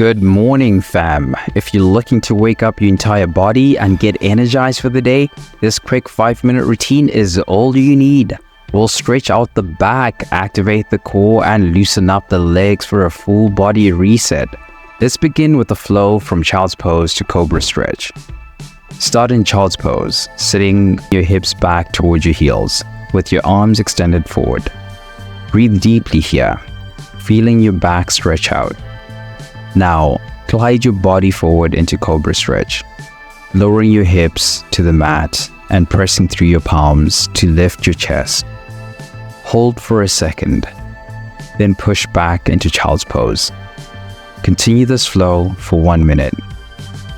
Good morning, fam. If you're looking to wake up your entire body and get energized for the day, this quick 5-minute routine is all you need. We'll stretch out the back, activate the core, and loosen up the legs for a full body reset. Let's begin with the flow from child's pose to cobra stretch. Start in child's pose, sitting your hips back towards your heels, with your arms extended forward. Breathe deeply here, feeling your back stretch out. Now, glide your body forward into cobra stretch, lowering your hips to the mat and pressing through your palms to lift your chest. Hold for a second, then push back into child's pose. Continue this flow for 1 minute,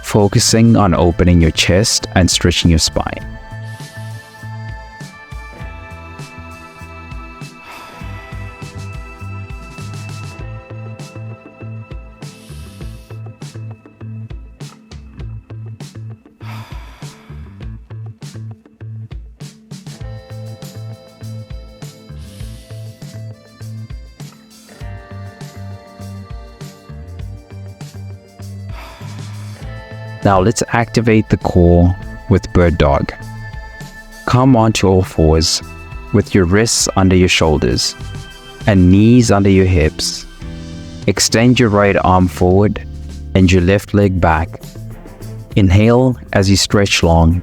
focusing on opening your chest and stretching your spine. Now let's activate the core with bird dog. Come onto all fours with your wrists under your shoulders and knees under your hips. Extend your right arm forward and your left leg back. Inhale as you stretch long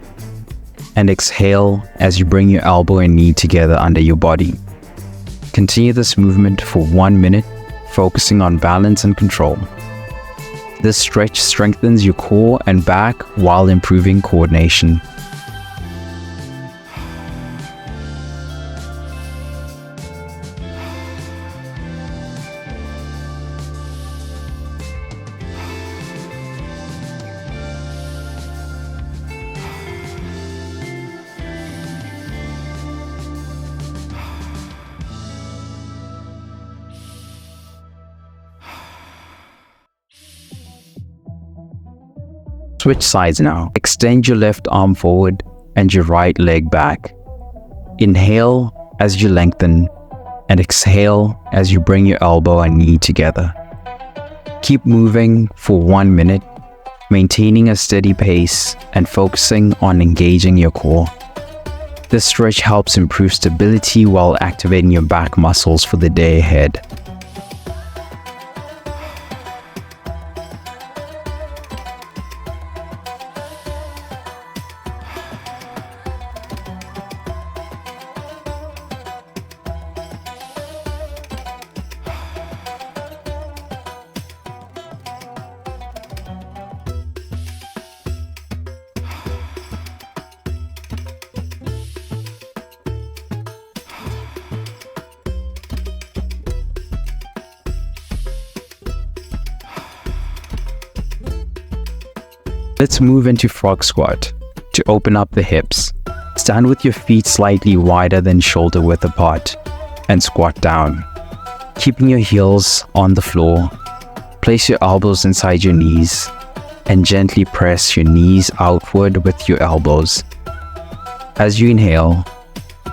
and exhale as you bring your elbow and knee together under your body. Continue this movement for 1 minute, focusing on balance and control. This stretch strengthens your core and back while improving coordination. Switch sides now. Extend your left arm forward and your right leg back. Inhale as you lengthen and exhale as you bring your elbow and knee together. Keep moving for 1 minute, maintaining a steady pace and focusing on engaging your core. This stretch helps improve stability while activating your back muscles for the day ahead. Let's move into frog squat. To open up the hips, stand with your feet slightly wider than shoulder width apart and squat down. Keeping your heels on the floor, place your elbows inside your knees and gently press your knees outward with your elbows. As you inhale,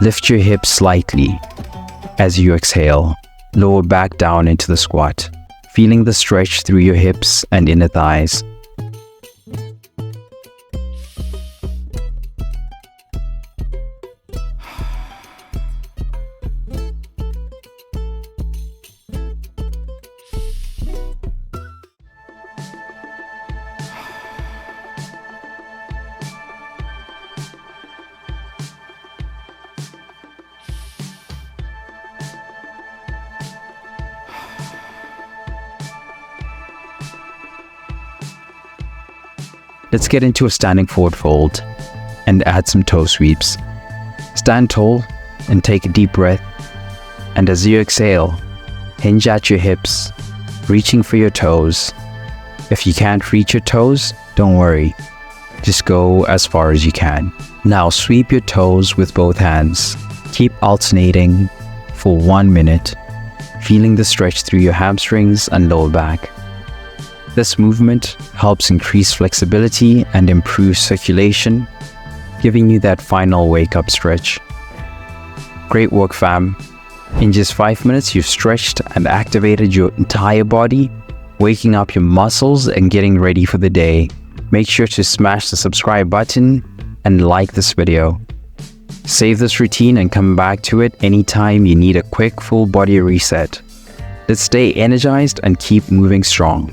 lift your hips slightly. As you exhale, lower back down into the squat, feeling the stretch through your hips and inner thighs. Let's get into a standing forward fold and add some toe sweeps. Stand tall and take a deep breath. And as you exhale, hinge at your hips, reaching for your toes. If you can't reach your toes, don't worry. Just go as far as you can. Now sweep your toes with both hands. Keep alternating for 1 minute, feeling the stretch through your hamstrings and lower back. This movement helps increase flexibility and improve circulation, giving you that final wake-up stretch. Great work, fam. In just 5 minutes, you've stretched and activated your entire body, waking up your muscles and getting ready for the day. Make sure to smash the subscribe button and like this video. Save this routine and come back to it anytime you need a quick full body reset. Let's stay energized and keep moving strong.